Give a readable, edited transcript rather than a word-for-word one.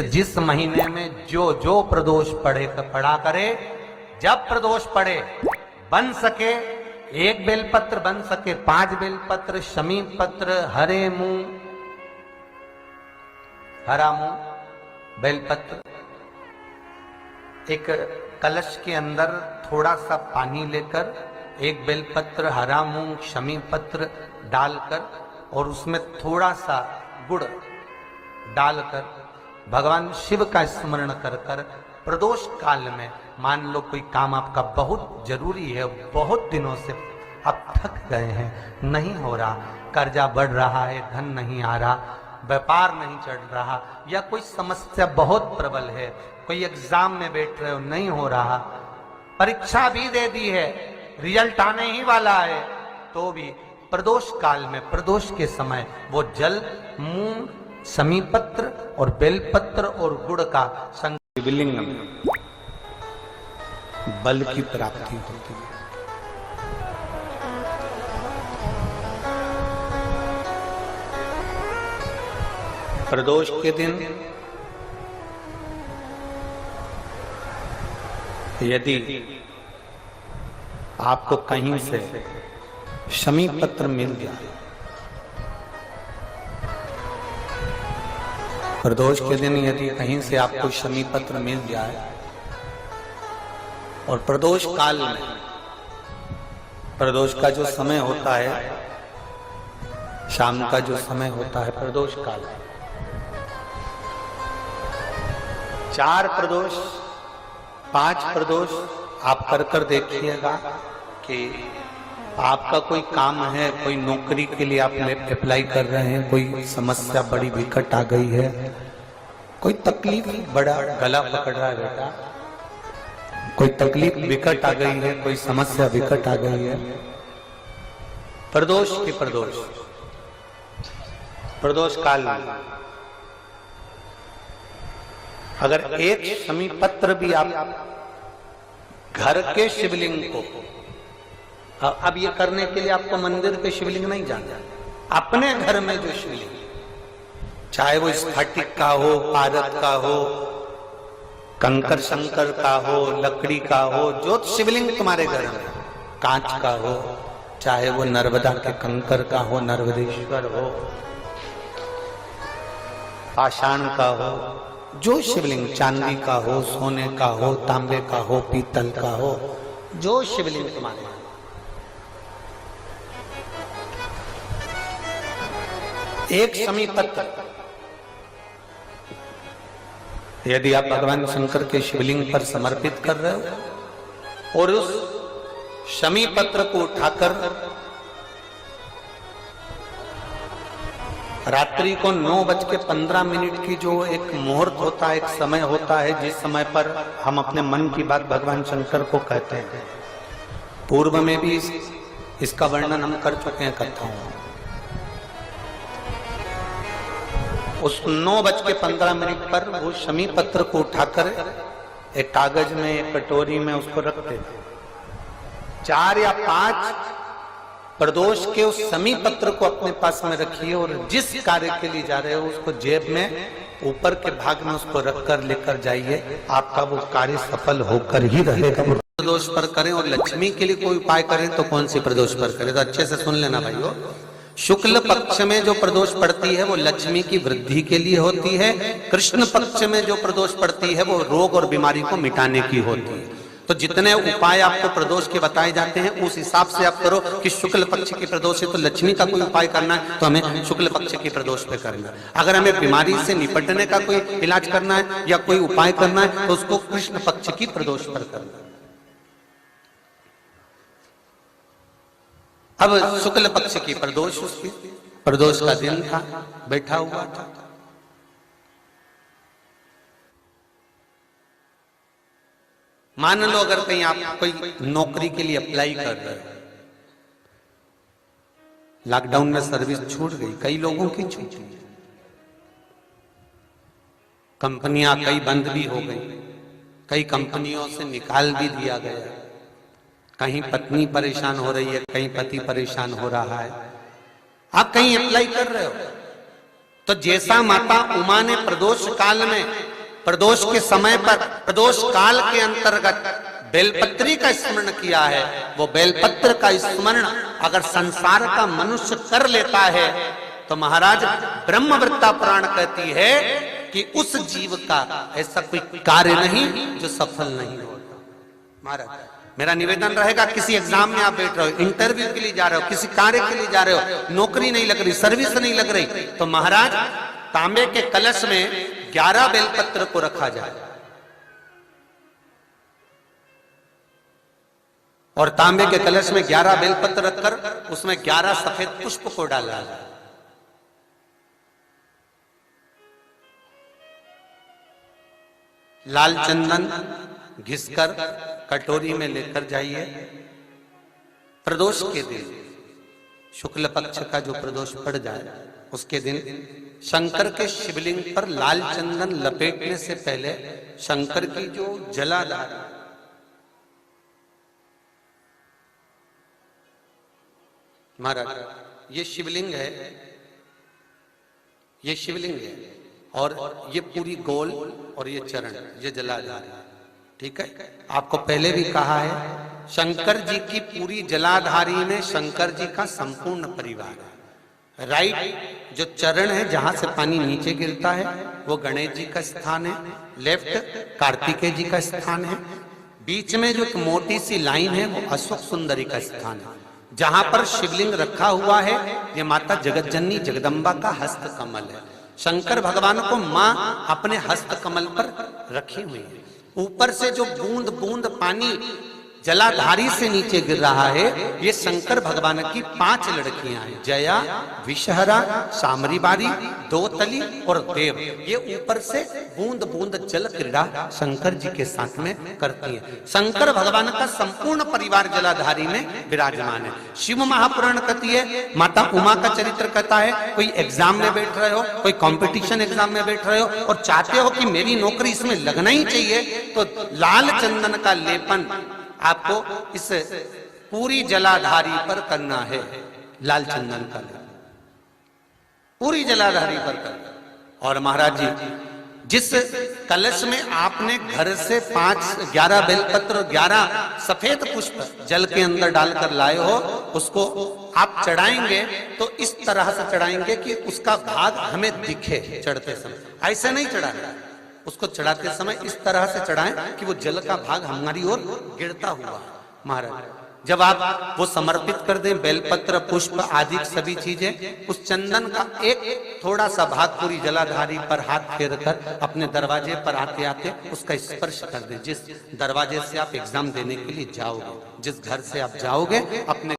जिस महीने में जो जो प्रदोष पढ़ा करे, जब प्रदोष पड़े, बन सके 1 बेलपत्र, बन सके 5 बेलपत्र, शमी पत्र, हरे मुंह, हरा मुंह, बेलपत्र, एक कलश के अंदर थोड़ा सा पानी लेकर 1 बेलपत्र, हरा मूंग, शमी पत्र डालकर और उसमें थोड़ा सा गुड़ डालकर भगवान शिव का स्मरण कर कर प्रदोष काल में, मान लो कोई काम आपका बहुत जरूरी है, बहुत दिनों से आप थक गए हैं, नहीं हो रहा, कर्जा बढ़ रहा है, धन नहीं आ रहा, व्यापार नहीं चढ़ रहा, या कोई समस्या बहुत प्रबल है, कोई एग्जाम में बैठ रहे हो नहीं हो रहा, परीक्षा भी दे दी है, रिजल्ट आने ही वाला है, तो भी प्रदोष काल में, प्रदोष के समय वो जल, मूंग, शमी पत्र और बेलपत्र और गुड़ का शिवलिंग में बल की प्राप्ति होती है। प्रदोष के दिन यदि आपको कहीं से शमी पत्र मिल जाए, प्रदोष के दिन यदि कहीं से आपको शमी पत्र मिल जाए और प्रदोष काल में, प्रदोष का जो समय होता है, शाम का जो समय होता है प्रदोष काल, 4 प्रदोष 5 प्रदोष आप कर कर देखिएगा कि आपका कोई काम है, कोई नौकरी के लिए आप अप्लाई कर रहे हैं, कोई समस्या बड़ी विकट आ गई है, कोई तकलीफ, बड़ा गला पकड़ रहा है बेटा, कोई तकलीफ विकट आ गई है, कोई समस्या विकट आ गई है, प्रदोष के प्रदोष काल में अगर 1 शमी पत्र भी आप घर के शिवलिंग को, अब ये करने के लिए आपको मंदिर पे शिवलिंग नहीं जाना, अपने घर में जो शिवलिंग, चाहे वो स्फटिक का हो, पारद का हो, कंकर शंकर का हो, लकड़ी का हो, जो शिवलिंग तुम्हारे घर में, कांच का हो, चाहे वो नर्मदा के कंकर का हो, नर्मदेश्वर हो, पाषाण का हो, जो शिवलिंग, चांदी का हो, सोने का हो, तांबे का हो, पीतल का हो, जो शिवलिंग तुम्हारे, एक शमी पत्र यदि आप भगवान शंकर के शिवलिंग पर समर्पित कर रहे हो और उस शमी पत्र को उठाकर रात्रि को 9:15 की जो एक मुहूर्त होता है, एक समय होता है, जिस समय पर हम अपने मन की बात भगवान शंकर को कहते हैं, पूर्व में भी इसका वर्णन हम कर चुके हैं कथाओं में, उस 9:15 पर वो शमी पत्र को उठाकर एक कागज में, एक कटोरी में उसको रखते थे। 4 या 5 प्रदोष के उस शमी पत्र को अपने पास में रखिए और जिस कार्य के लिए जा रहे हो उसको जेब में ऊपर के भाग में उसको रखकर लेकर जाइए, आपका वो कार्य सफल होकर ही रहेगा। प्रदोष पर करें और लक्ष्मी के लिए कोई उपाय करें तो कौन सी प्रदोष पर करें, तो अच्छे से सुन लेना भाइयों। शुक्ल पक्ष में जो प्रदोष पड़ती है वो लक्ष्मी की वृद्धि के लिए होती है, कृष्ण पक्ष में जो प्रदोष पड़ती है वो रोग और बीमारी को मिटाने की होती है। तो जितने उपाय आपको प्रदोष के बताए जाते हैं उस हिसाब से आप करो कि शुक्ल पक्ष की प्रदोष है तो लक्ष्मी का कोई उपाय करना है तो हमें शुक्ल पक्ष की प्रदोष पे करना है। अगर हमें बीमारी से निपटने का कोई इलाज करना है या कोई उपाय करना है तो उसको कृष्ण पक्ष की प्रदोष पर करना है। अब शुक्ल पक्ष की प्रदोष, उसकी प्रदोष का दिन था, बैठा हुआ था, मान लो अगर कहीं आप कोई नौकरी के लिए अप्लाई कर रहे हो, लॉकडाउन में सर्विस छूट गई, कई लोगों की छूट गई, कंपनियां कई बंद भी हो गई, कई कंपनियों से निकाल भी दिया गया, कहीं पत्नी परेशान हो रही है, कहीं पति परेशान हो रहा है, आप कहीं अप्लाई कर रहे हो तो जैसा माता उमा ने प्रदोष काल में, प्रदोष के समय पर, प्रदोष काल के अंतर्गत बेलपत्री का स्मरण किया है, वो बेलपत्र का स्मरण अगर संसार का मनुष्य कर लेता है तो महाराज ब्रह्मवृत्ता पुराण कहती है कि उस जीव का ऐसा कोई कार्य नहीं जो सफल नहीं होता। महाराज मेरा निवेदन रहेगा, किसी एग्जाम में आप बैठ रहे हो, इंटरव्यू के लिए जा रहे हो, किसी कार्य के लिए जा रहे हो, नौकरी नहीं लग रही, सर्विस नहीं लग रही, तो महाराज तांबे के कलश में 11 बेलपत्र को रखा जाए और तांबे के कलश में 11 बेलपत्र रखकर उसमें 11 सफेद पुष्प को डाला जाए। लाल चंदन घिसकर कटोरी में लेकर जाइए। प्रदोष के दिन, शुक्ल पक्ष का जो प्रदोष पड़ जाए उसके दिन शंकर के शिवलिंग पर लाल चंदन लपेटने से पहले शंकर की जो जलाधार, महाराज ये शिवलिंग है, ये शिवलिंग है और ये पूरी गोल और ये चरण, ये जलाधार, ठीक है। आपको पहले भी कहा है शंकर जी की पूरी जलाधारी में शंकर जी का संपूर्ण परिवार है। राइट जो चरण है जहां से पानी नीचे गिरता है वो गणेश जी का स्थान है, लेफ्ट कार्तिकेय जी का स्थान है, बीच में जो एक मोटी सी लाइन है वो अशोक सुंदरी का स्थान है। जहां पर शिवलिंग रखा हुआ है ये माता जगतजननी जगदम्बा का हस्त कमल है। शंकर भगवान को मां अपने हस्त कमल पर रखी हुई है। ऊपर से जो बूंद बूंद पानी जलाधारी से नीचे गिर रहा है ये शंकर भगवान की 5 लड़कियां हैं, जया, विषहरा, सामरीबारी, दोतली और देव। ये ऊपर से बूंद बूंद जल क्रीड़ा शंकर जी के साथ में करती हैं। शंकर भगवान का संपूर्ण परिवार जलाधारी में विराजमान है। शिव महापुराण कहती है, माता उमा का चरित्र कहता है, कोई एग्जाम में बैठ रहे हो, कोई कंपटीशन एग्जाम में बैठ रहे हो और चाहते हो कि मेरी नौकरी इसमें लगना ही चाहिए, तो लाल चंदन का लेपन आपको इस पूरी जलाधारी पर करना है। लाल चंदन का लेपन पूरी जलाधारी पर करना। और महाराज जी जिस कलश में आपने घर से 11 बेलपत्र और 11 सफेद पुष्प जल के अंदर डालकर लाए हो, उसको आप चढ़ाएंगे तो इस तरह से चढ़ाएंगे कि उसका भाग हमें दिखे चढ़ते समय। ऐसे नहीं चढ़ाना, उसको चढ़ाते समय इस तरह से चढ़ाएं कि वो जल का भाग हमारी ओर गिरता हुआ। महाराज जब आप वो समर्पित कर दें, बेलपत्र पुष्प आदि सभी चीजें, उस चंदन का एक थोड़ा सा भाग पूरी जलाधारी पर हाथ फेर कर अपने दरवाजे पर आते आते उसका स्पर्श कर दें। जिस दरवाजे से आप एग्जाम देने के लिए जाओगे, जिस घर से आप जाओगे, अपने